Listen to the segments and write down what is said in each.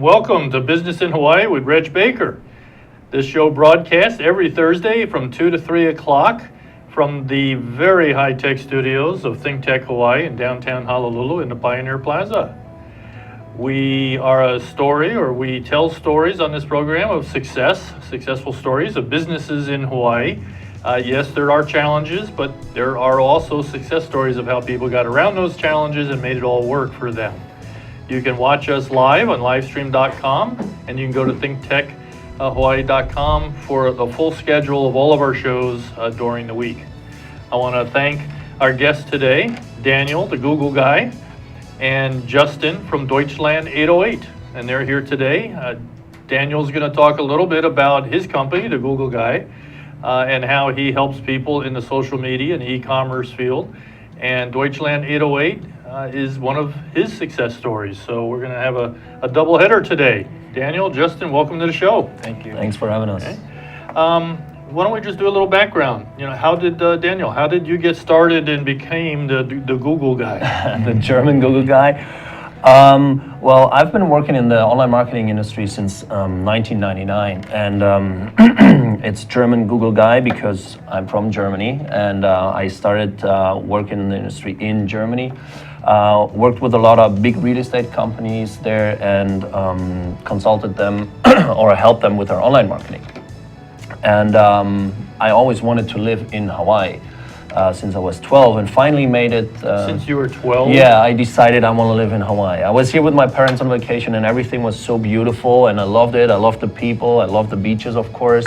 welcome to Business in Hawaii with Reg Baker. This show broadcasts every Thursday from 2 to 3 o'clock from the very high-tech studios of Think Tech Hawaii in downtown Honolulu in the Pioneer Plaza. We are we tell stories on this program of successful stories of businesses in Hawaii. Yes, there are challenges, but there are also success stories of how people got around those challenges and made it all work for them. You can watch us live on livestream.com, and you can go to thinktechhawaii.com for the full schedule of all of our shows during the week. I want to thank our guests today, Daniel, the Google guy, and Justin from Deutschland 808, and they're here today. Daniel's going to talk a little bit about his company, the Google guy, and how he helps people in the social media and e-commerce field. And Deutschland 808 is one of his success stories. So we're going to have a double header today. Daniel, Justin, welcome to the show. Thank you. Thanks for having us. Okay. Why don't we just do a little background? You know, how did Daniel? How did you get started and became the Google guy? The German Google guy. Well, I've been working in the online marketing industry since 1999, and it's German Google guy because I'm from Germany, and I started working in the industry in Germany. Worked with a lot of big real estate companies there and consulted them or helped them with their online marketing. And I always wanted to live in Hawaii since I was 12, and finally made it. Since you were 12? Yeah, I decided I want to live in Hawaii. I was here with my parents on vacation, and everything was so beautiful, and I loved it. I loved the people. I loved the beaches, of course.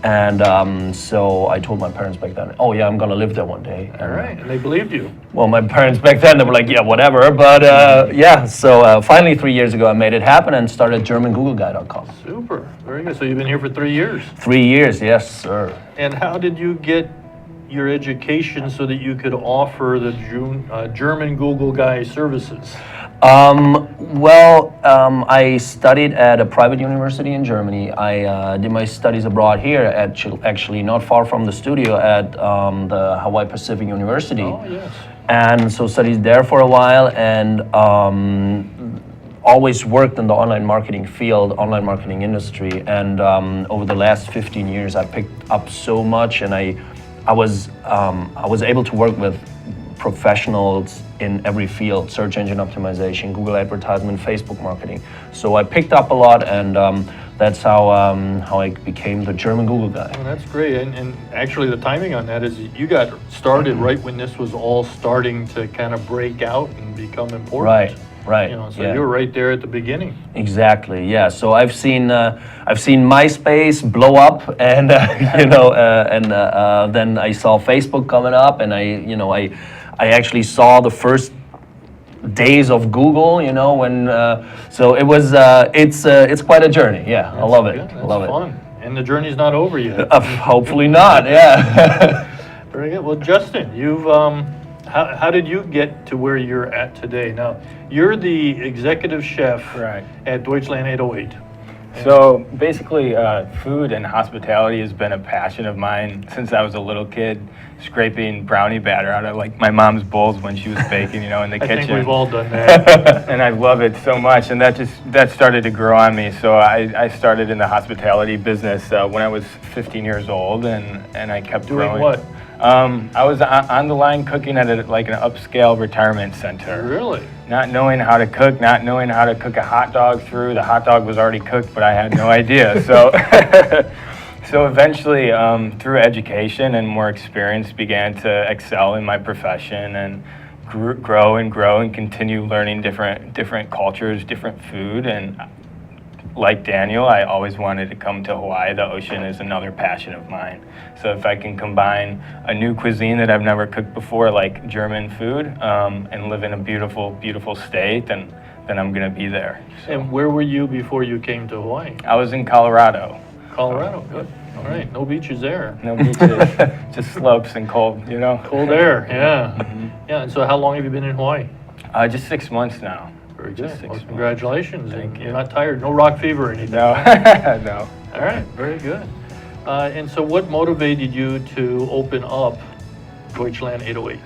And so I told my parents back then, oh yeah, I'm going to live there one day. All right, and they believed you. Well, my parents back then, they were like, yeah, whatever. But yeah, so finally 3 years ago, I made it happen and started GermanGoogleGuy.com. Super, very good. So you've been here for 3 years? 3 years, yes, sir. And how did you get your education so that you could offer the German Google Guy services? I studied at a private university in Germany. I did my studies abroad here, actually not far from the studio at the Hawaii Pacific University. Oh, yes. And so studied there for a while, and always worked in the online marketing field, online marketing industry. And over the last 15 years, I picked up so much, and I was able to work with professionals in every field: search engine optimization, Google advertisement, Facebook marketing. So I picked up a lot, and that's how I became the German Google guy. Oh, that's great. And actually the timing on that is you got started right when this was all starting to kind of break out and become important. Right. You know, so you were right there at the beginning. Exactly. Yeah. So I've seen MySpace blow up, and then I saw Facebook coming up, and I actually saw the first days of Google. You know, when so it was it's quite a journey. Yeah, I love it. That's fun. And the journey's not over yet. Hopefully not. Yeah. Very good. Well, Justin, you've how did you get to where you're at today? Now, you're the executive chef at Deutschland 808. So basically, food and hospitality has been a passion of mine since I was a little kid, scraping brownie batter out of like my mom's bowls when she was baking, in the kitchen. I think we've all done that. And I love it so much, and that started to grow on me. So I started in the hospitality business when I was 15 years old, and I kept doing growing. What? I was on the line cooking at an upscale retirement center. Really? Not knowing how to cook, not knowing how to cook a hot dog through. The hot dog was already cooked, but I had no idea. So, so eventually, through education and more experience, began to excel in my profession and grow and continue learning different cultures, different food. And like Daniel, I always wanted to come to Hawaii. The ocean is another passion of mine. So if I can combine a new cuisine that I've never cooked before, like German food, and live in a beautiful, beautiful state, then I'm going to be there. So. And where were you before you came to Hawaii? I was in Colorado. Colorado, good. All right, no beaches there. No beaches, just slopes and cold, Cold air, yeah. Mm-hmm. Yeah, and so how long have you been in Hawaii? Just 6 months now. Very good. Just 6 Well, months. congratulations. Thank you. You're not tired, no rock fever or anything. No, no. All right, very good. And so what motivated you to open up Deutschland 808?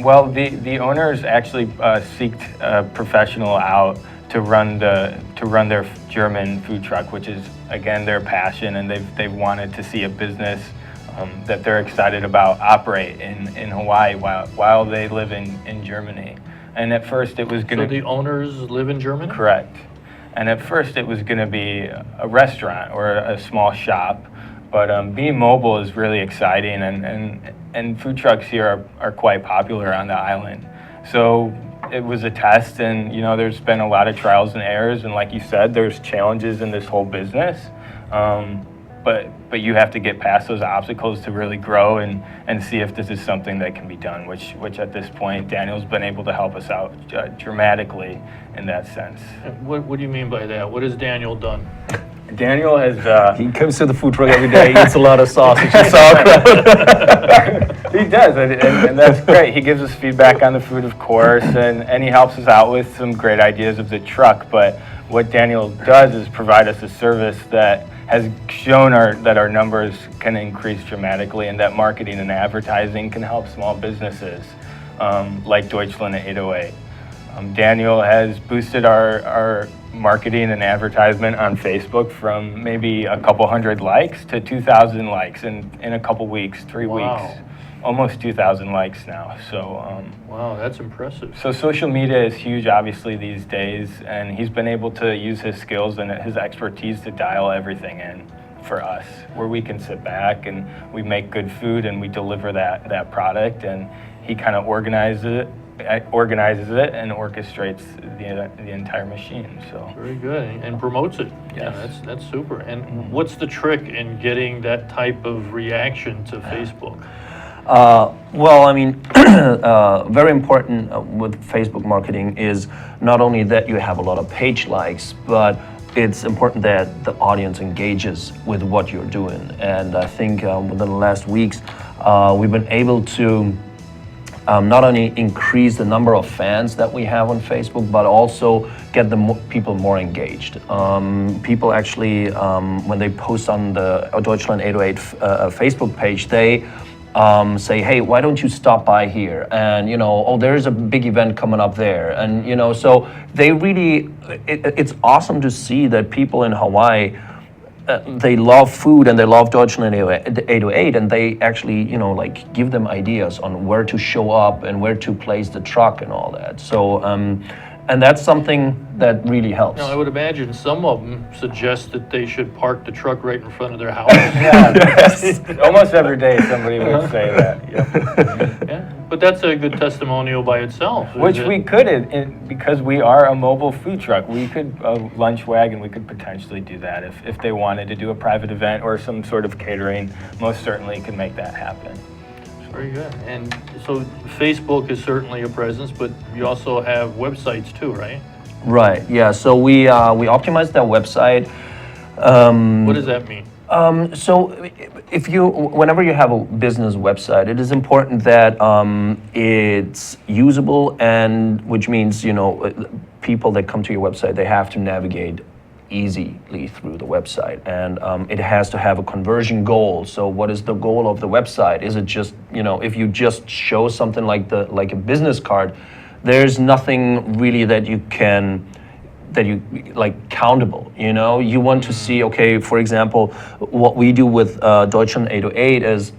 Well, the owners actually seeked a professional out run their German food truck, which is again their passion, and they've wanted to see a business that they're excited about operate in Hawaii while they live in Germany. And at first it was going to... So the owners live in Germany? Correct. And at first it was going to be a restaurant or a small shop, but being mobile is really exciting, and food trucks here are quite popular on the island. So it was a test, and there's been a lot of trials and errors, and like you said, there's challenges in this whole business. But you have to get past those obstacles to really grow and see if this is something that can be done, which at this point, Daniel's been able to help us out dramatically in that sense. What do you mean by that? What has Daniel done? Daniel has... He comes to the food truck every day, eats a lot of sausage and sauerkraut. He does, and that's great. He gives us feedback on the food, of course, and he helps us out with some great ideas of the truck. But what Daniel does is provide us a service that has shown that our numbers can increase dramatically, and that marketing and advertising can help small businesses like Deutschland 808. Daniel has boosted our marketing and advertisement on Facebook from maybe a couple hundred likes to 2,000 likes in a couple weeks, 3 Wow. weeks. Almost 2,000 likes now. So wow, that's impressive. So social media is huge, obviously, these days, and he's been able to use his skills and his expertise to dial everything in for us, where we can sit back and we make good food and we deliver that product, and he kind of organizes it and orchestrates the entire machine. So Very good, and promotes it. Yes. Yeah, that's super. And what's the trick in getting that type of reaction to Facebook? Well, I mean, very important with Facebook marketing is not only that you have a lot of page likes, but it's important that the audience engages with what you're doing. And I think within the last weeks, we've been able to not only increase the number of fans that we have on Facebook, but also get the people more engaged. People actually, when they post on the Deutschland 808 Facebook page, they say, hey, why don't you stop by here? And, oh, there's a big event coming up there. And, so they really, it's awesome to see that people in Hawaii, they love food and they love Deutschland 808, and they actually, give them ideas on where to show up and where to place the truck and all that. So, and that's something that really helps. Now, I would imagine some of them suggest that they should park the truck right in front of their house. yeah, almost every day somebody would say that. Yep. Yeah, but that's a good testimonial by itself. Which we could, because we are a mobile food truck, we could, lunch wagon, we could potentially do that if they wanted to do a private event or some sort of catering. Most certainly could make that happen. Very good. And so Facebook is certainly a presence, but you also have websites too, right? Right. Yeah. So we optimize that website. What does that mean? So whenever you have a business website, it is important that it's usable, and which means people that come to your website, they have to navigate easily through the website, and it has to have a conversion goal. So what is the goal of the website? Is it just, if you just show something like a business card, there's nothing really that you like countable. You want to see, okay, for example, what we do with Deutschland 808 is,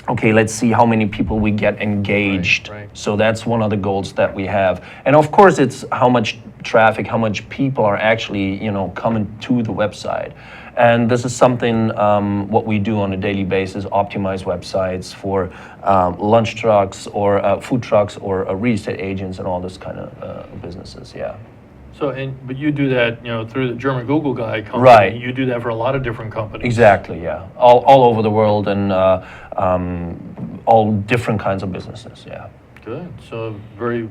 okay, let's see how many people we get engaged. Right. So that's one of the goals that we have. And of course, it's how much traffic, how much people are actually, coming to the website. And this is something what we do on a daily basis, optimize websites for lunch trucks or food trucks or real estate agents and all this kind of businesses, yeah. So, but you do that, through the German Google Guy company. Right. You do that for a lot of different companies. Exactly, yeah. All over the world, and all different kinds of businesses, yeah. Good. So very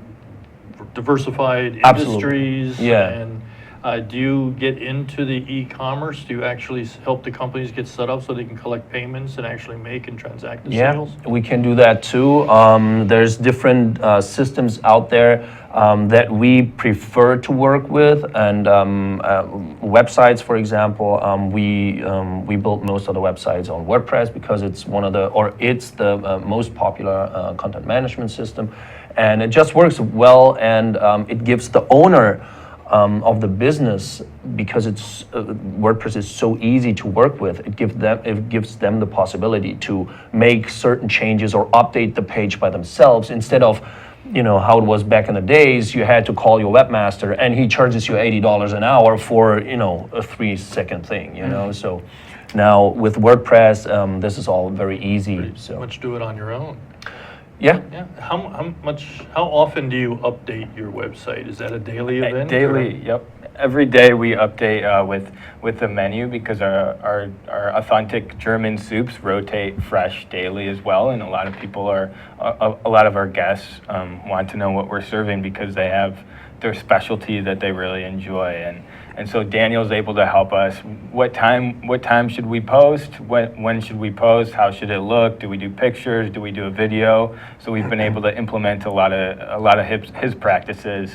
diversified Absolutely. industries. Yeah. And do you get into the e-commerce? Do you actually help the companies get set up so they can collect payments and actually make and transact the sales? Yeah, we can do that too. There's different systems out there that we prefer to work with, and websites, for example, we built most of the websites on WordPress because it's it's the most popular content management system, and it just works well, and it gives the owner of the business, because it's WordPress is so easy to work with. It gives them the possibility to make certain changes or update the page by themselves, instead of how it was back in the days. You had to call your webmaster and he charges you $80 an hour for a 3-second thing. So now with WordPress, this is all very easy. So much do it on your own. Yeah. How often do you update your website? Is that a daily event? Daily, yep. Every day we update with the menu, because our authentic German soups rotate fresh daily as well, and a lot of people a lot of our guests want to know what we're serving, because they have their specialty that they really enjoy, and so Daniel's able to help us. What time should we post? When should we post? How should it look? Do we do pictures? Do we do a video? So we've been able to implement a lot of his practices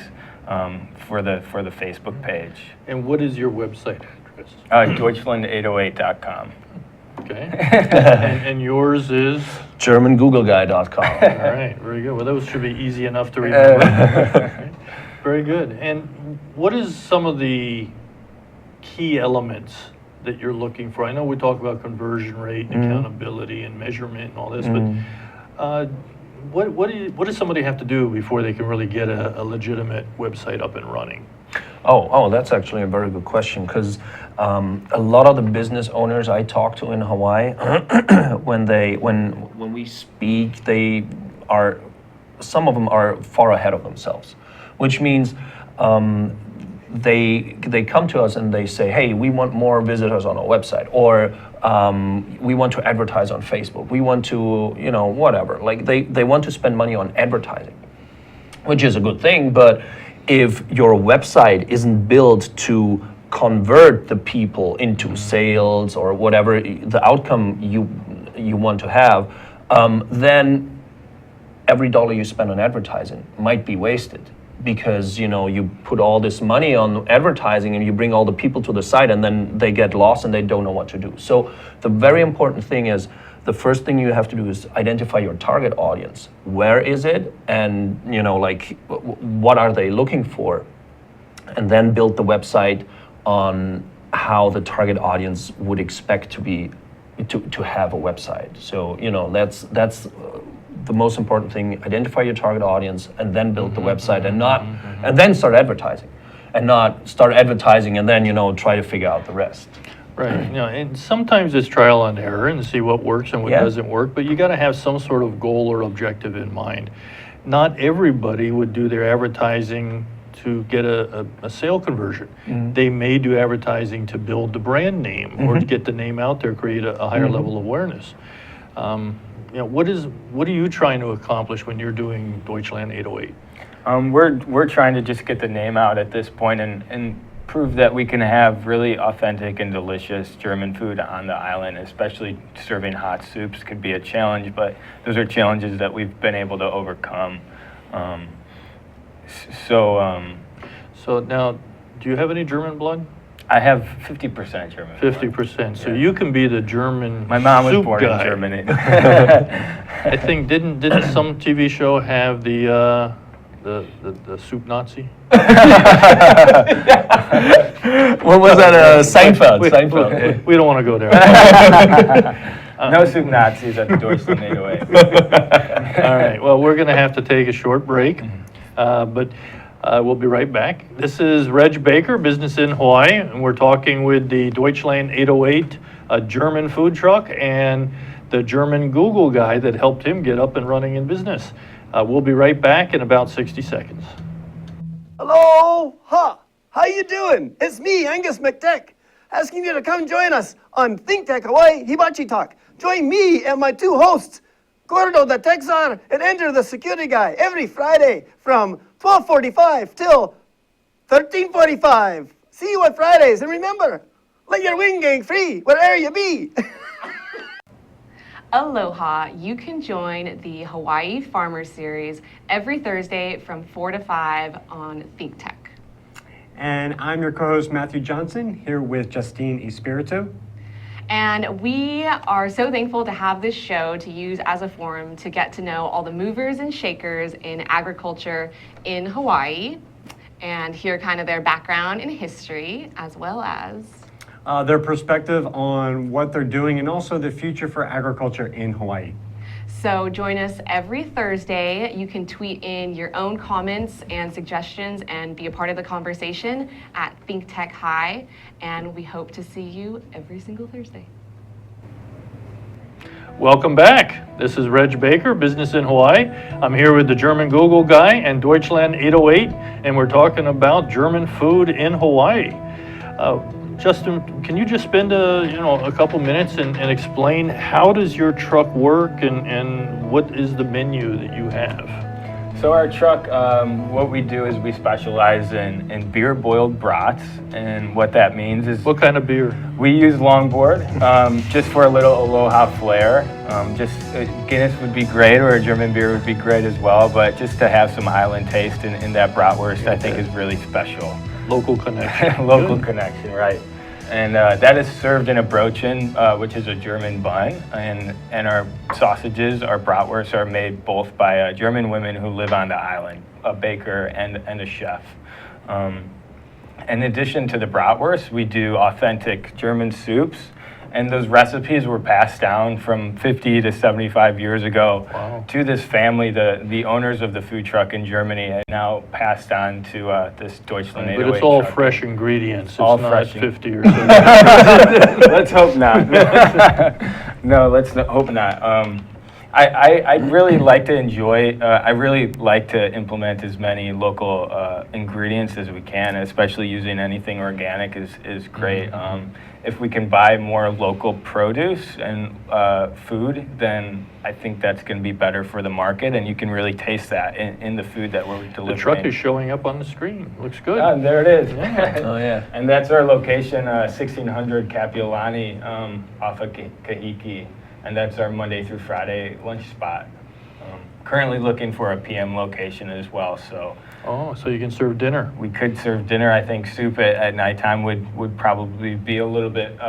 for the Facebook page. And what is your website address? Deutschland808.com. Okay. and yours is? GermanGoogleGuy.com. All right, very good. Well, those should be easy enough to remember. Okay. Very good. And what is some of the key elements that you're looking for? I know we talk about conversion rate and accountability and measurement and all this, but what does somebody have to do before they can really get a legitimate website up and running? Oh, that's actually a very good question, because a lot of the business owners I talk to in Hawaii, when we speak, some of them are far ahead of themselves, which means they come to us and they say, hey, we want more visitors on our website, or we want to advertise on Facebook, we want to, whatever. Like they want to spend money on advertising, which is a good thing, but if your website isn't built to convert the people into sales or whatever the outcome you want to have, then every dollar you spend on advertising might be wasted, because you put all this money on advertising and you bring all the people to the site, and then they get lost and they don't know what to do. So the very important thing is, the first thing you have to do is identify your target audience. Where is it? And what are they looking for? And then build the website on how the target audience would expect to have a website. So that's the most important thing. Identify your target audience and then build the website, and then start advertising, and not start advertising and then try to figure out the rest. Right, and sometimes it's trial and error and see what works and what doesn't work, but you got to have some sort of goal or objective in mind. Not everybody would do their advertising to get a sale conversion. They may do advertising to build the brand name or to get the name out there, create a higher level of awareness. What are you trying to accomplish when you're doing Deutschland 808? We're trying to just get the name out at this point, and prove that we can have really authentic and delicious German food on the island. Especially serving hot soups could be a challenge, but those are challenges that we've been able to overcome. So now, do you have any German blood? I have 50% German. 50%. So you can be the German. My mom was soup born guy. in Germany. I think didn't some TV show have the soup Nazi? What was that? Seinfeld. We don't want to go there. No soup Nazis at the Deutschland 808. All right. Well, we're going to have to take a short break, but we'll be right back. This is Reg Baker, Business in Hawaii, and we're talking with the Deutschland 808, a German food truck, and the German Google guy that helped him get up and running in business. We'll be right back in about 60 seconds. Aloha! How you doing? It's me, Angus McTech, asking you to come join us on Think Tech Hawaii Hibachi Talk. Join me and my two hosts, Gordo the Tech Czar and Ender the Security Guy, every Friday from 12:45 till 13:45. See you on Fridays, and remember, let your wing gang free wherever you be. Aloha, you can join the Hawaii Farmer Series every Thursday from 4 to 5 on Think Tech. And I'm your co-host Matthew Johnson, here with Justine Espiritu. And we are so thankful to have this show to use as a forum to get to know all the movers and shakers in agriculture in Hawaii. and hear kind of their background and history, as well as Their perspective on what they're doing and also the future for agriculture in Hawaii. So join us every Thursday. You can tweet in your own comments and suggestions and be a part of the conversation at Think Tech High, and we hope to see you every single Thursday. Welcome back. This is Reg Baker, Business in Hawaii. I'm here with the German Google guy and Deutschland 808, and we're talking about German food in Hawaii. Justin, can you just spend a couple minutes and explain how does your truck work and what is the menu that you have? So our truck, what we do is we specialize in beer boiled brats, and what that means is What kind of beer? we use longboard just for a little aloha flair. Guinness would be great, or a German beer would be great as well, but just to have some island taste in that bratwurst, I think is really special. Local connection. Local Good. connection, right. And that is served in a brötchen, which is a German bun, and our sausages, our bratwursts, are made both by German women who live on the island, a baker and a chef. In addition to the bratwurst, we do authentic German soups, and those recipes were passed down from 50 to 75 years ago Wow. to this family, the owners of the food truck in Germany, and now passed on to this Deutschland 808 But it's all truck. fresh ingredients. It's All not fresh 50 or so. Let's hope not. No, let's hope not. I really like to I really like to implement as many local ingredients as we can, especially using anything organic is great. If we can buy more local produce and food, then I think that's going to be better for the market, and you can really taste that in the food that we're delivering. The truck is showing up on the screen. Looks good. Ah, there it is. Oh, yeah. And that's our location, 1600 Kapiolani, off of Kahiki. And that's our Monday through Friday lunch spot. Currently looking for a PM location as well, so Oh, so you can serve dinner. we could serve dinner. I think soup at nighttime would probably be a little bit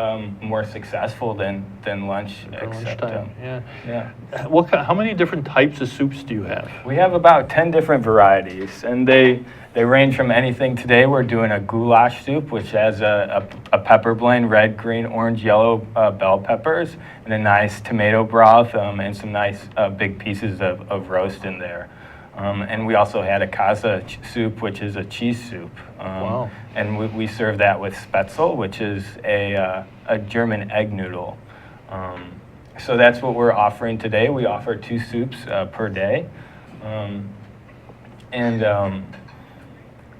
more successful than lunch. For Except, lunchtime. Yeah. yeah. How many different types of soups do you have? We have about 10 different varieties, and they range from anything. Today we're doing a goulash soup, which has a pepper blend, red, green, orange, yellow bell peppers, and a nice tomato broth, and some nice big pieces of roast in there. And we also had a kaza soup, which is a cheese soup. Wow. And we serve that with spätzle, which is a German egg noodle. So that's what we're offering today. We offer 2 soups per day.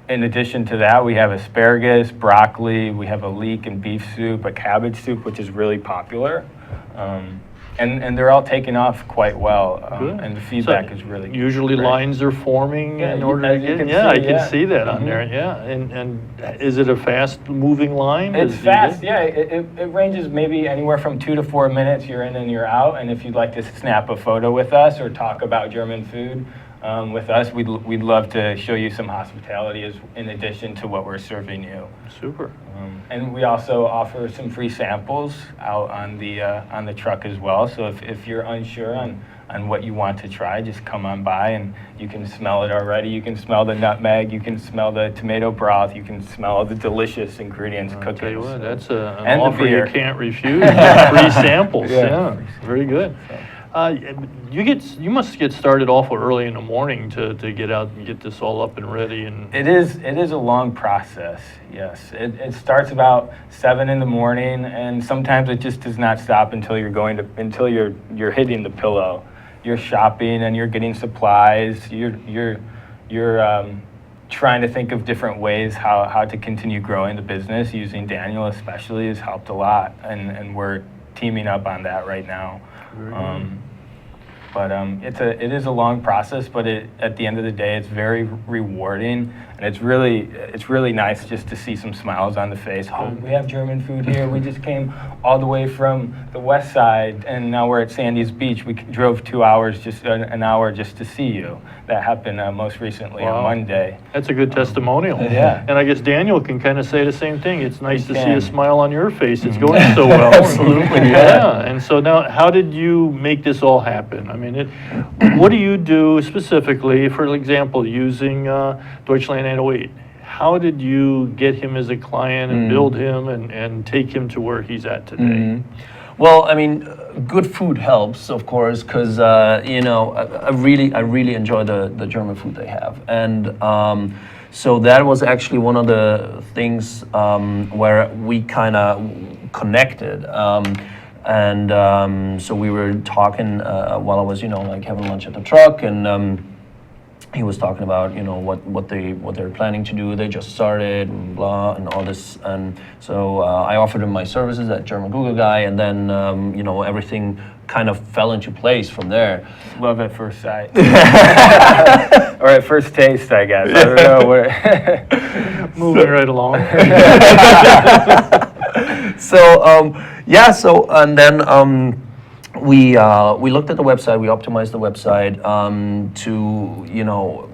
In addition to that, we have asparagus, broccoli, we have a leek and beef soup, a cabbage soup, which is really popular. And they're all taking off quite well, Good. and the feedback So is really Usually great. lines are forming Yeah, in you- order to as you get. can Yeah, I see, can yeah. see that on Mhm. there. Yeah, and is it a fast moving line? It's Is- fast, yeah. It ranges maybe anywhere from 2 to 4 minutes. You're in and you're out. And if you'd like to snap a photo with us or talk about German food with us, we'd love to show you some hospitality in addition to what we're serving you. Super. And we also offer some free samples out on the truck as well. So if you're unsure on what you want to try, just come on by and you can smell it already. You can smell the nutmeg, you can smell the tomato broth, you can smell the delicious ingredients I'll cooking. tell you what, that's an And the offer you beer. can't refuse. Free samples. Yeah. Yeah, very good. You must get started awful early in the morning to get out and get this all up and ready. And It is a long process, yes. It starts about 7 in the morning, and sometimes it just does not stop until you're hitting the pillow. You're shopping and you're getting supplies. You're trying to think of different ways how to continue growing the business. Using Daniel especially has helped a lot, and we're teaming up on that right now. But it is a long process, but at the end of the day, it's very rewarding, and it's really nice just to see some smiles on the face. Oh, we have German food here. We just came all the way from the west side, and now we're at Sandy's Beach. We drove 2 hours, just an hour, just to see you. That happened most recently Wow. on Monday. that's a good testimonial. Yeah. And I guess Daniel can kind of say the same thing. It's nice to see can. a smile on your face. It's going so well. Absolutely, Yeah. And so now, how did you make this all happen? I mean, what do you do specifically, for example, using Deutschland 808? how did you get him as a client and build him and take him to where he's at today? Well, I mean, good food helps, of course, because you know, I really enjoy the German food they have, and so that was actually one of the things where we kind of connected. So we were talking while I was, you know, like having lunch at the truck, and he was talking about, you know, what they're planning to do. They just started, and blah, and all this. And so I offered him my services at German Google Guy, and then you know, everything kind of fell into place from there. Love at first sight. Or at first taste, I guess. I don't know where. Moving right along. So yeah, so and then we looked at the website, we optimized the website to, you know,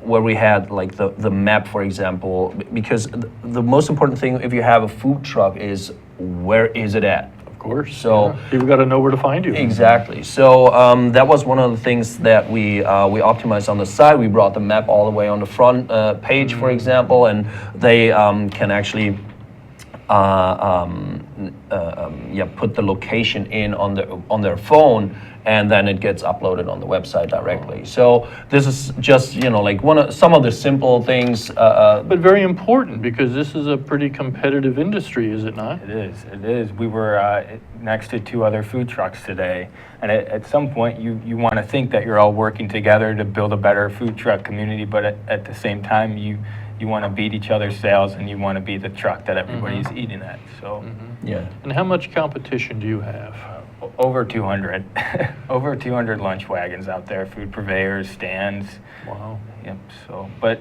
where we had like the map, for example, because the most important thing if you have a food truck is where is it at? Of course. So people got to know where to find you. exactly. So that was one of the things that we optimized on the side. We brought the map all the way on the front page, for example, and they can actually put the location in on their phone, and then it gets uploaded on the website directly. So this is just, you know, like some of the simple things. But very important, because this is a pretty competitive industry, is it not? It is. It is. We were next to 2 other food trucks today, and at some point you want to think that you're all working together to build a better food truck community, but at the same time you want to beat each other's sales, and you want to be the truck that everybody's eating at. So Yeah. And how much competition do you have? over 200, over 200 lunch wagons out there, food purveyors, stands. Wow. Yep. So, but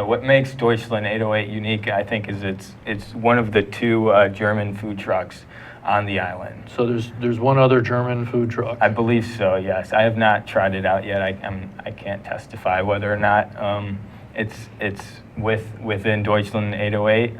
what makes Deutschland 808 unique, I think, is it's one of the 2 German food trucks on the island. So there's one other German food truck. I believe so. Yes, I have not tried it out yet. I can't testify whether or not it's within Deutschland 808.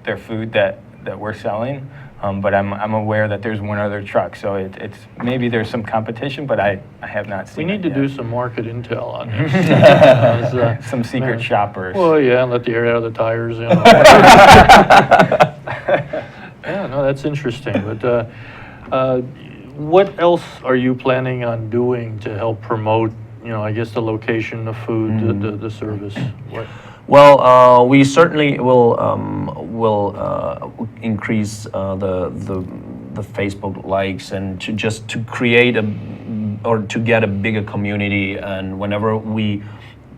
Their food that we're selling. But I'm aware that there's one other truck, so it's maybe there's some competition, but I have not seen. We need it to yet. do some market intel on this. Some secret shoppers. Well, yeah, and let the air out of the tires. You know. Yeah, no, that's interesting. But what else are you planning on doing to help promote, you know, I guess the location, the food, the service? What? Well, we certainly will increase the Facebook likes, and to create or to get a bigger community. And whenever we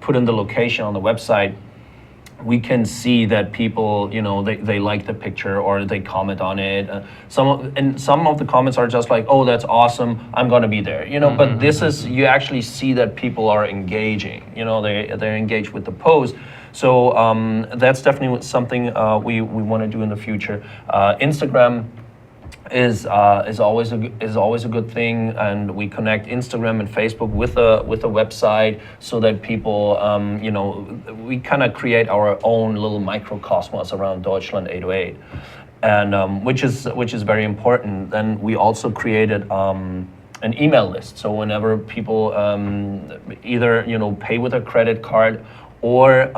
put in the location on the website, we can see that people, you know, they like the picture or they comment on it. Some of the comments are just like, "Oh, that's awesome! I'm gonna be there," you know. But this is, you actually see that people are engaging. You know, they're engaged with the post. So that's definitely something we want to do in the future. Instagram is always a good thing, and we connect Instagram and Facebook with a website so that people, you know, we kind of create our own little microcosmos around Deutschland 808, and which is very important. Then we also created an email list. So whenever people either, you know, pay with a credit card, or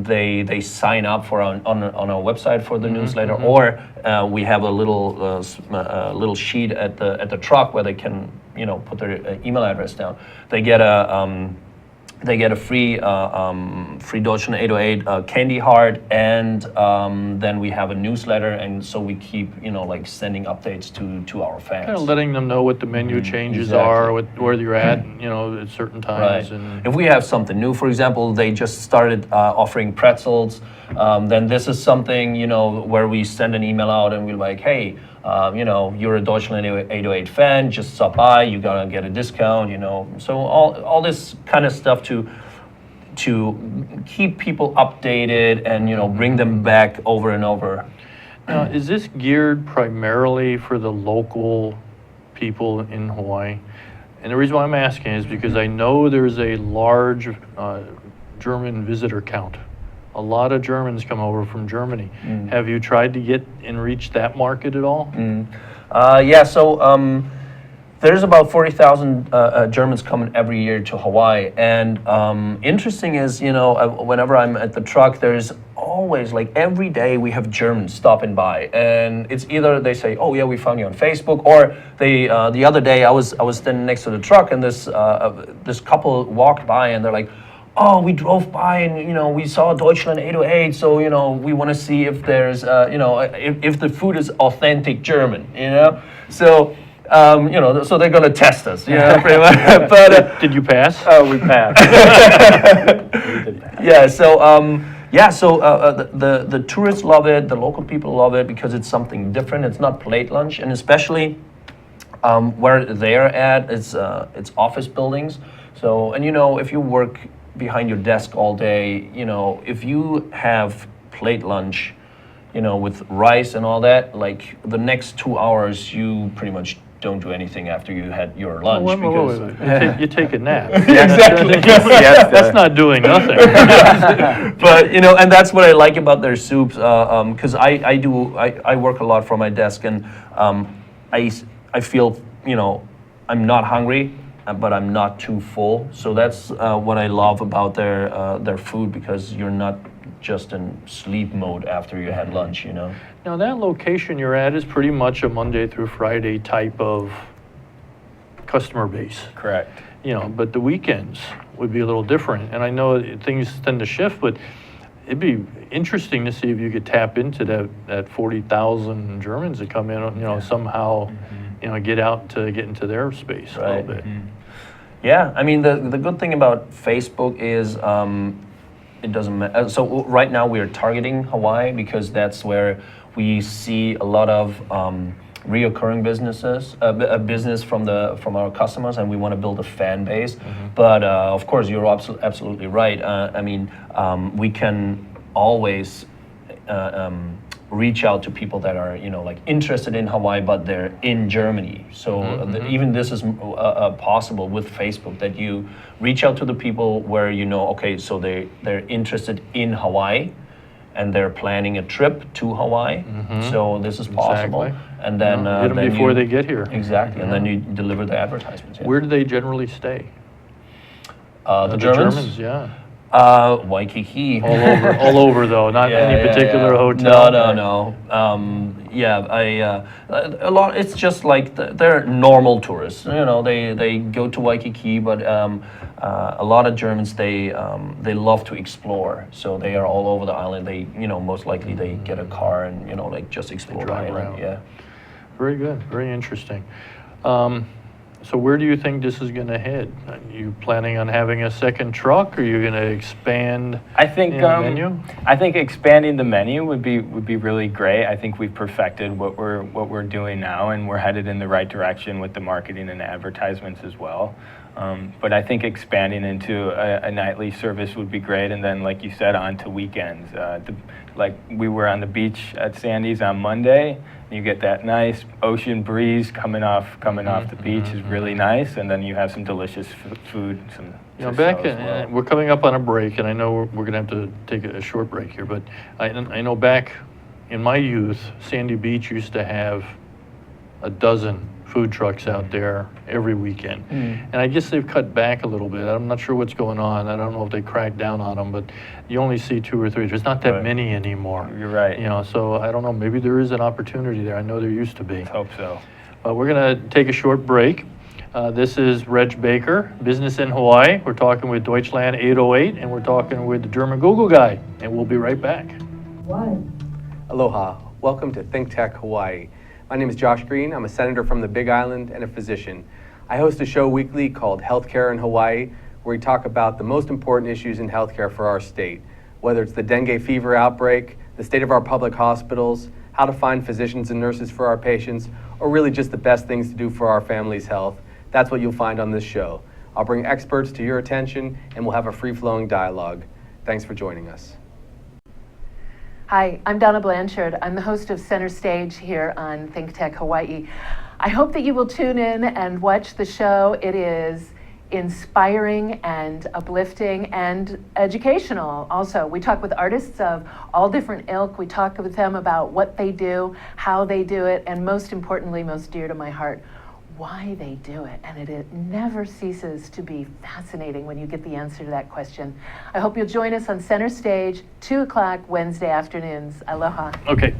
they sign up for on our website for the newsletter, or we have a little sheet at the truck where they can, you know, put their email address down. They get a free Deutschland 808 candy heart, and then we have a newsletter, and so we keep, you know, like sending updates to our fans. Kind of letting them know what the menu changes are, where you're at, you know, at certain times. Right. And If we have something new, for example, they just started offering pretzels, then this is something, you know, where we send an email out and we're like, hey, you know, you're a Deutschland 808 fan, just stop by, you're gonna get a discount, you know. So all this kind of stuff to keep people updated and, you know, bring them back over and over. now, is this geared primarily for the local people in Hawaii? And the reason why I'm asking is because I know there's a large German visitor count. A lot of Germans come over from Germany. Have you tried to get and reach that market at all? Yeah, so there's about 40,000 Germans coming every year to Hawaii. And interesting is, whenever I'm at the truck, there's always, like every day we have Germans stopping by. And it's either they say, oh yeah, we found you on Facebook, or they, the other day I was standing next to the truck and this couple walked by and they're like, oh, we drove by and, we saw Deutschland 808, so, we want to see if there's, if the food is authentic German, So, so they're going to test us, pretty much. But Did you pass? Oh, we passed. yeah, so, the tourists love it, the local people love it because it's something different. It's not plate lunch, and especially where they're at, it's office buildings. So, and if you work behind your desk all day, if you have plate lunch, with rice and all that, like the next 2 hours, you pretty much don't do anything after you had your lunch. Wait. You take a nap. Exactly. That's not doing nothing. But and that's what I like about their soups, because I work a lot from my desk, and I feel I'm not hungry, but I'm not too full. So that's what I love about their food, because you're not just in sleep mode after you had lunch. Now, that location you're at is pretty much a Monday through Friday type of customer base. Correct. But the weekends would be a little different. And I know things tend to shift, but it'd be interesting to see if you could tap into that 40,000 Germans that come in, somehow, get into their space a little bit. Yeah, I mean, the good thing about Facebook is it doesn't matter. So right now we are targeting Hawaii because that's where we see a lot of reoccurring business from our customers, and we want to build a fan base. But of course, you're absolutely right. I mean, we can always reach out to people that are interested in Hawaii, but they're in Germany. So even this is possible with Facebook, that you reach out to the people where okay, so they're interested in Hawaii and they're planning a trip to Hawaii. So this is possible. Exactly. And then get them before they get here. Exactly. And then you deliver the advertisements. Yeah. Where do they generally stay? The Germans? Yeah. Waikiki. All over though, not any particular hotel. No. A lot. It's just like they're normal tourists. They go to Waikiki, but a lot of Germans they love to explore. So they are all over the island. They most likely they get a car and just explore the drive island. around. Yeah. Very good. Very interesting. So where do you think this is going to head? Are you planning on having a second truck? Or are you going to expand I think the menu? I think expanding the menu would be really great. I think we've perfected what we're doing now, and we're headed in the right direction with the marketing and advertisements as well. But I think expanding into a nightly service would be great, and then, like you said, on to weekends. Like we were on the beach at Sandy's on Monday. You get that nice ocean breeze coming off the beach is really nice, and then you have some delicious food. We're coming up on a break, and I know we're going to have to take a short break here, but I know back in my youth, Sandy Beach used to have a dozen food trucks out there every weekend. And I guess they've cut back a little bit. I'm not sure what's going on. I don't know if they cracked down on them, but you only see 2 or 3. There's not that many anymore. You're right. So I don't know. Maybe there is an opportunity there. I know there used to be. Let's hope so. We're going to take a short break. This is Reg Baker, Business in Hawaii. We're talking with Deutschland 808, and we're talking with the German Google guy, and we'll be right back. Aloha. Welcome to Think Tech Hawaii. My name is Josh Green. I'm a senator from the Big Island and a physician. I host a show weekly called Healthcare in Hawaii, where we talk about the most important issues in healthcare for our state, whether it's the dengue fever outbreak, the state of our public hospitals, how to find physicians and nurses for our patients, or really just the best things to do for our family's health. That's what you'll find on this show. I'll bring experts to your attention, and we'll have a free-flowing dialogue. Thanks for joining us. Hi, I'm Donna Blanchard. I'm the host of Center Stage here on Think Tech Hawaii. I hope that you will tune in and watch the show. It is inspiring and uplifting and educational also. We talk with artists of all different ilk. We talk with them about what they do, how they do it, and most importantly, most dear to my heart, why they do it. And it never ceases to be fascinating when you get the answer to that question. I hope you'll join us on Center Stage, 2 o'clock Wednesday afternoons. Aloha. Okay.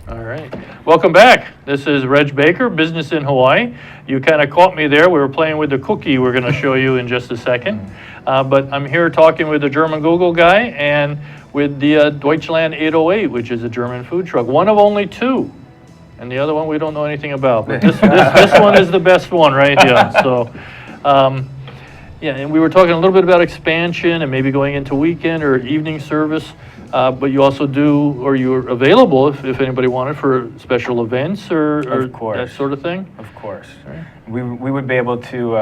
All right. Welcome back. This is Reg Baker, Business in Hawaii. You kind of caught me there. We were playing with the cookie we're going to show you in just a second. But I'm here talking with the German Google guy and with the Deutschland 808, which is a German food truck. One of only two. And the other one we don't know anything about. But this one is the best one right here. So, yeah, and we were talking a little bit about expansion and maybe going into weekend or evening service. But you also do, or you're available if anybody wanted for special events or Of course. that sort of thing? Of course. Right. We would be able to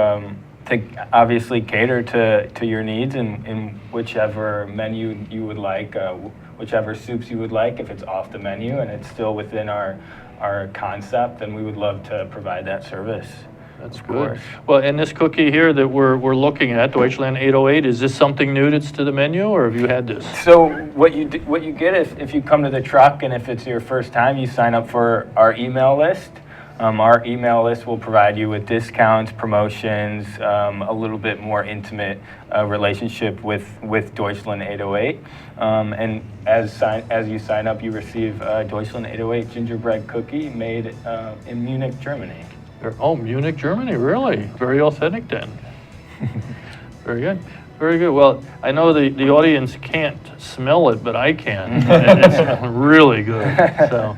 obviously cater to your needs in whichever menu you would like, whichever soups you would like. If it's off the menu and it's still within our concept, then we would love to provide that service. That's Of good. course. Well, and this cookie here that we're looking at, Deutschland 808, is this something new that's to the menu, or have you had this? So what you get if you come to the truck, and if it's your first time, you sign up for our email list. Our email list will provide you with discounts, promotions, a little bit more intimate relationship with Deutschland 808. And as you sign up, you receive a Deutschland 808 gingerbread cookie made in Munich, Germany. Oh, Munich, Germany, really? Very authentic then. Very good. Very good. Well, I know the audience can't smell it, but I can. And it's really good. So,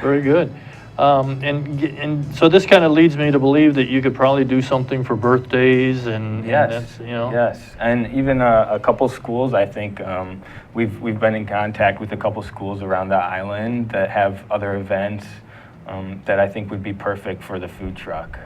very good. And so this kind of leads me to believe that you could probably do something for birthdays and Yes, that's, you know. yes, and even a couple schools. I think we've been in contact with a couple schools around the island that have other events that I think would be perfect for the food truck.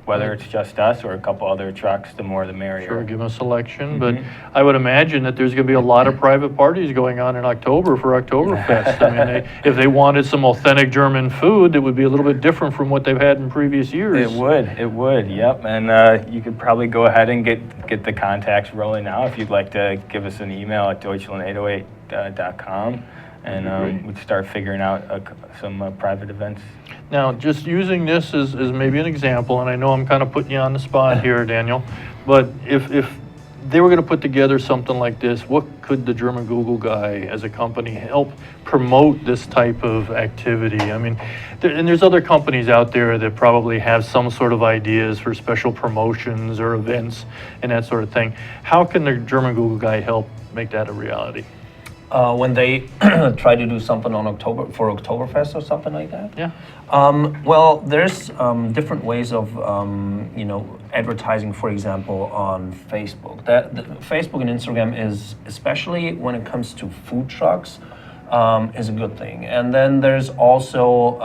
Whether it's just us or a couple other trucks, the more the merrier. Sure, give them a selection. But I would imagine that there's going to be a lot of private parties going on in October for Oktoberfest. I mean, if they wanted some authentic German food, it would be a little bit different from what they've had in previous years. It would, yep. And you could probably go ahead and get the contacts rolling now if you'd like to give us an email at deutschland808.com. And we'd start figuring out some private events. Now, just using this as maybe an example, and I know I'm kind of putting you on the spot here, Daniel, but if they were going to put together something like this, what could the German Google guy as a company help promote this type of activity? I mean, there's other companies out there that probably have some sort of ideas for special promotions or events and that sort of thing. How can the German Google guy help make that a reality? When they try to do something on Oktoberfest or something like that? Yeah. Well, there's different ways of advertising. For example, on Facebook. Facebook and Instagram is, especially when it comes to food trucks, is a good thing. And then there's also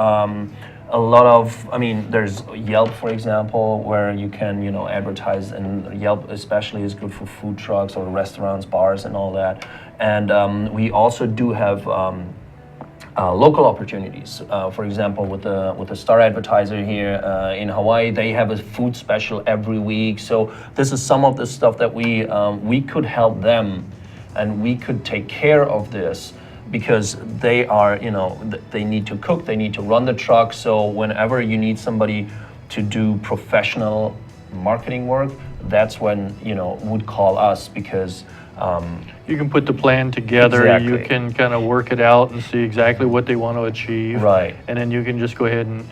a lot of, there's Yelp, for example, where you can advertise, and Yelp especially is good for food trucks or restaurants, bars, and all that. And we also do have local opportunities. For example, with the Star Advertiser here in Hawaii, they have a food special every week. So this is some of the stuff that we could help them, and we could take care of this, because they are, they need to cook, they need to run the truck. So whenever you need somebody to do professional marketing work, that's when would call us, because you can put the plan together. Exactly. You can kind of work it out and see exactly what they want to achieve. Right. And then you can just go ahead and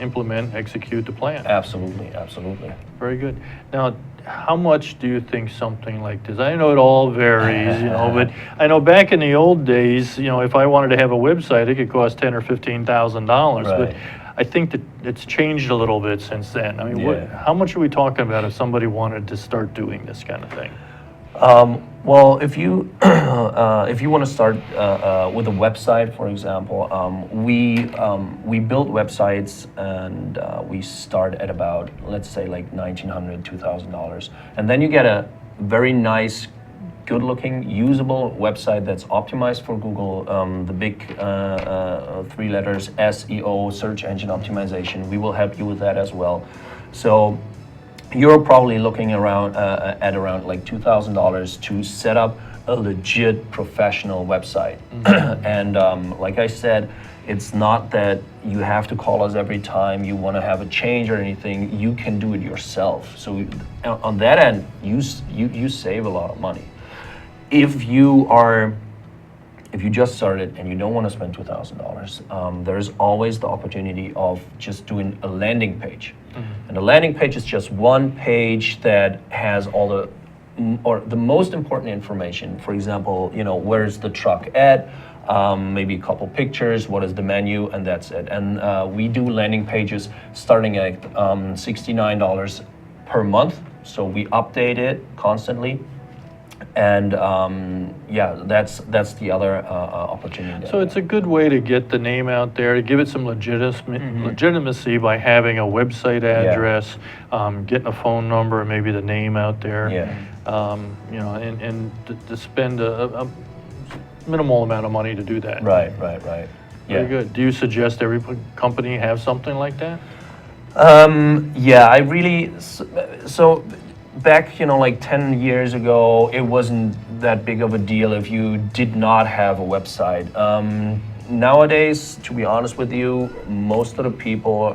execute the plan. Absolutely, absolutely. Very good. Now, how much do you think something like this? I know it all varies, but I know back in the old days, if I wanted to have a website, it could cost $10,000 or $15,000. Right. But I think that it's changed a little bit since then. I mean, Yeah. how much are we talking about if somebody wanted to start doing this kind of thing? Well, if you want to start with a website, for example, we build websites, and we start at about, let's say, like $1,900, $2,000, and then you get a very nice, good-looking, usable website that's optimized for Google. The big 3 letters SEO, search engine optimization. We will help you with that as well. So you're probably looking around at around like $2,000 to set up a legit professional website. And like I said, It's not that you have to call us every time you want to have a change or anything. You can do it yourself. So on that end, you save a lot of money. If you just started and you don't want to spend $2,000, there's always the opportunity of just doing a landing page. And the landing page is just one page that has all the most important information. For example, where's the truck at? Maybe a couple pictures, what is the menu, and that's it. And we do landing pages starting at $69 per month. So we update it constantly. And that's the other opportunity. So it's a good way to get the name out there, to give it some legitimacy by having a website address, getting a phone number, maybe the name out there. And to spend a minimal amount of money to do that. Right. Very good. Do you suggest every company have something like that? I really, so back, like 10 years ago, it wasn't that big of a deal if you did not have a website. Nowadays, to be honest with you, most of the people,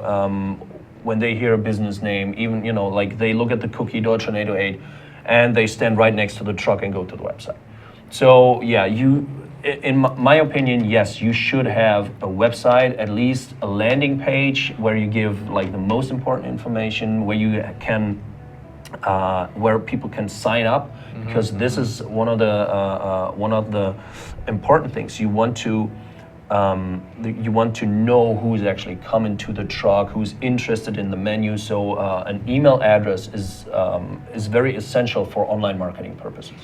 when they hear a business name, even, like they look at the cookie Deutsche 808 and they stand right next to the truck and go to the website. So in my opinion, yes, you should have a website, at least a landing page where you give like the most important information, where you can, where people can sign up, because this is one of the important things. You want to know who's actually coming to the truck, who's interested in the menu. So an email address is very essential for online marketing purposes.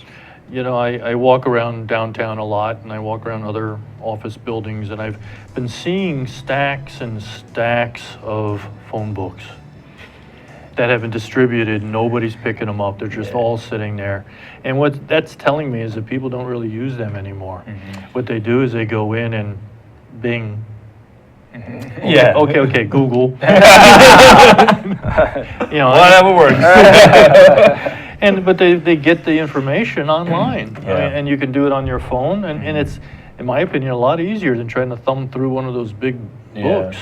I walk around downtown a lot, and I walk around other office buildings, and I've been seeing stacks and stacks of phone books that have been distributed. Nobody's picking them up. They're just all sitting there. And what that's telling me is that people don't really use them anymore. What they do is they go in and Bing. Okay, Google. Whatever works. But they get the information online, and you can do it on your phone, and it's, in my opinion, a lot easier than trying to thumb through one of those big books.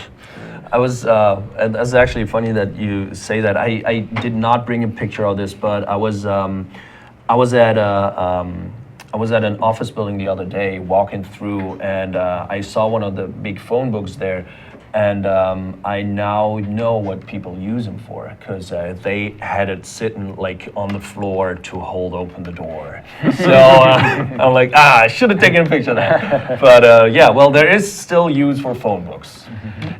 I was, and that's actually funny that you say that. I did not bring a picture of this, but I was at an office building the other day, walking through, and I saw one of the big phone books there. And I now know what people use them for, because they had it sitting like on the floor to hold open the door. So I'm like, I should have taken a picture of that. But there is still use for phone books.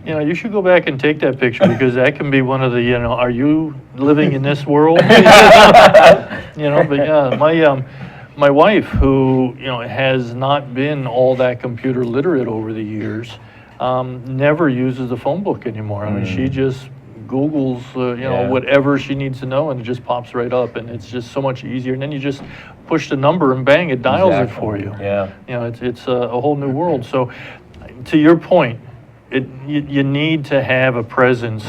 You should go back and take that picture, because that can be one of the, are you living in this world? My wife, who, has not been all that computer literate over the years, never uses the phone book anymore. I mean, she just Googles, whatever she needs to know, and it just pops right up, and it's just so much easier. And then you just push the number and bang, it dials it for you. It's a whole new world. So, to your point, you need to have a presence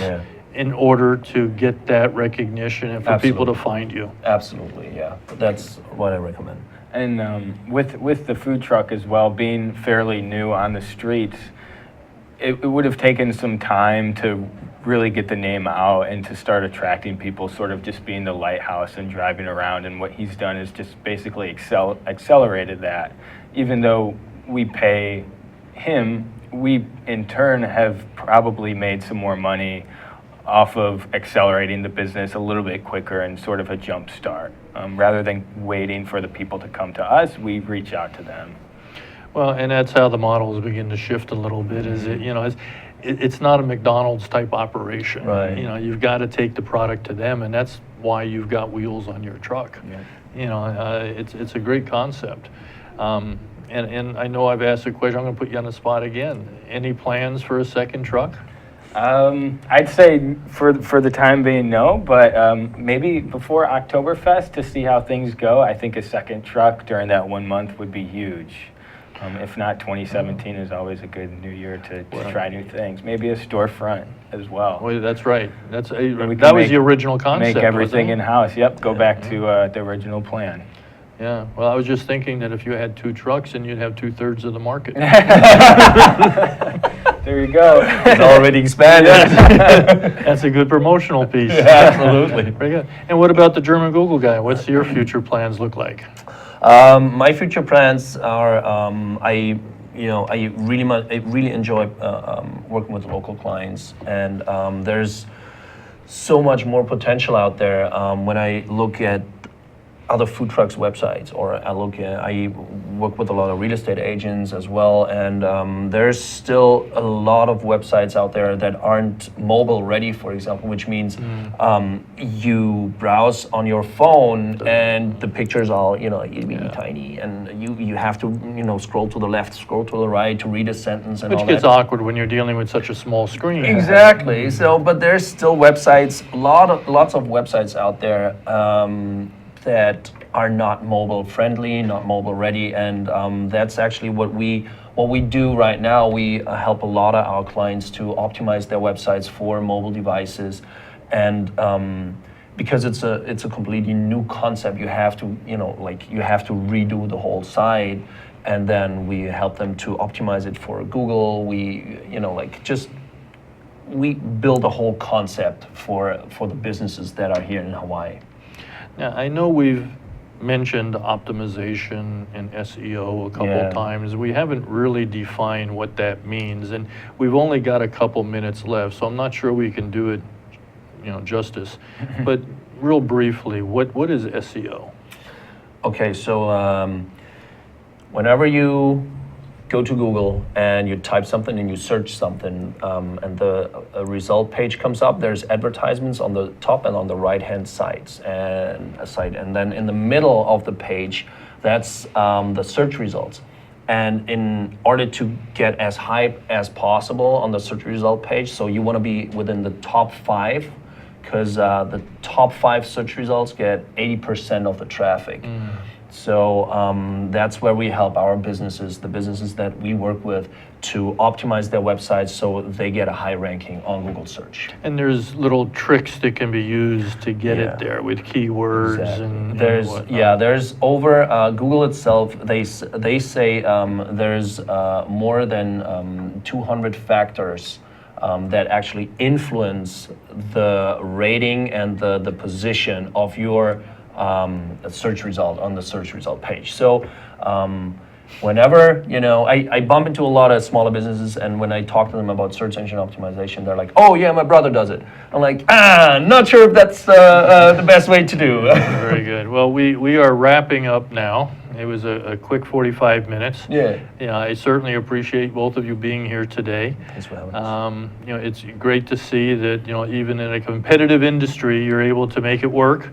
in order to get that recognition and for people to find you. Absolutely, yeah. That's what I recommend. And with the food truck as well, being fairly new on the streets, it would have taken some time to really get the name out and to start attracting people, sort of just being the lighthouse and driving around. And what he's done is just basically accelerated that. Even though we pay him, we in turn have probably made some more money off of accelerating the business a little bit quicker and sort of a jump start. Rather than waiting for the people to come to us, we reach out to them. Well, and that's how the models begin to shift a little bit. Is it's not a McDonald's type operation. Right. You've got to take the product to them, and that's why you've got wheels on your truck. It's a great concept. And I know I've asked a question. I'm going to put you on the spot again. Any plans for a second truck? I'd say for the time being, no, but maybe before Oktoberfest to see how things go. I think a second truck during that 1 month would be huge. If not, 2017 is always a good new year to try new things. Maybe a storefront as well. Well, that's right. That was the original concept. Make everything in-house. Yep, go back to the original plan. Yeah, well, I was just thinking that if you had 2 trucks, then you'd have 2/3 of the market. There you go. It's already expanded. That's a good promotional piece. Absolutely. Very good. And what about the German Google guy? What's your future plans look like? My future plans are I really enjoy working with local clients, and there's so much more potential out there when I look at other food trucks websites, or I work with a lot of real estate agents as well, and there's still a lot of websites out there that aren't mobile ready, for example, which means you browse on your phone and the pictures are really tiny, and you have to scroll to the left, scroll to the right to read a sentence, and Which all gets that. awkward when you're dealing with such a small screen. Exactly. So, but there's still websites, lots of websites out there that are not mobile friendly, not mobile ready, and that's actually what we do right now. We help a lot of our clients to optimize their websites for mobile devices, and because it's a completely new concept, you have to redo the whole site, and then we help them to optimize it for Google. We build a whole concept for the businesses that are here in Hawaii. Now, I know we've mentioned optimization and SEO a couple times. We haven't really defined what that means, and we've only got a couple minutes left, so I'm not sure we can do it, justice. But real briefly, what is SEO? Okay, so whenever you go to Google and you type something and you search something, and the result page comes up, there's advertisements on the top and on the right-hand sides and then in the middle of the page, that's the search results. And in order to get as high as possible on the search result page, so you want to be within the top 5, because the top 5 search results get 80% of the traffic. So that's where we help our businesses, the businesses that we work with, to optimize their websites so they get a high ranking on Google search. And there's little tricks that can be used to get it there with keywords and whatnot. There's over Google itself, they say there's more than 200 factors that actually influence the rating and the position of your search result on the search result page. So whenever, I bump into a lot of smaller businesses, and when I talk to them about search engine optimization, they're like, oh yeah, my brother does it. I'm like, not sure if that's the best way to do. Very good. Well, we are wrapping up now. It was a quick 45 minutes. Yeah. I certainly appreciate both of you being here today. Thanks for having us. It's great to see that, even in a competitive industry, you're able to make it work.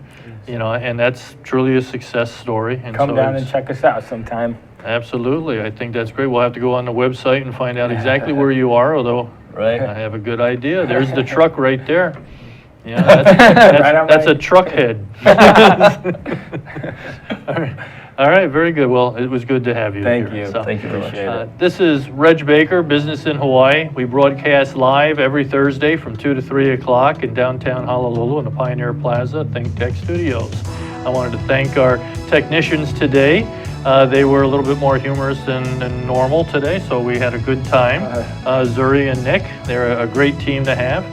And that's truly a success story. And Come so down and check us out sometime. Absolutely. I think that's great. We'll have to go on the website and find out exactly where you are, although Right. I have a good idea. There's the truck right there. That's a truck head. All right, very good. Well, it was good to have you Thank here. you. So, Thank you very much. Appreciate it. this is Reg Baker, Business in Hawaii. We broadcast live every Thursday from 2 to 3 o'clock in downtown Honolulu in the Pioneer Plaza Think Tech Studios. I wanted to thank our technicians today. They were a little bit more humorous than normal today, so we had a good time. Zuri and Nick, they're a great team to have.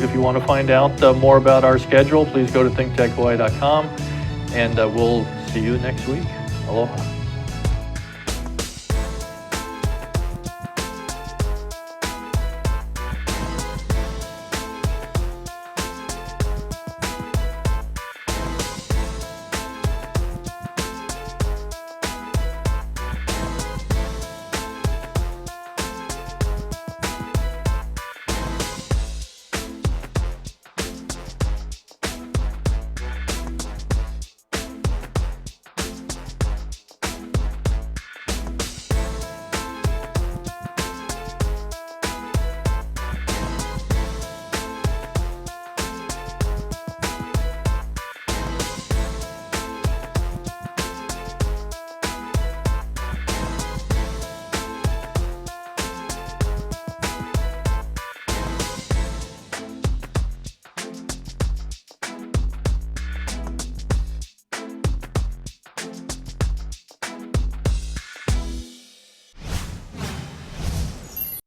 If you want to find out more about our schedule, please go to thinktechhawaii.com, and we'll see you next week. Aloha.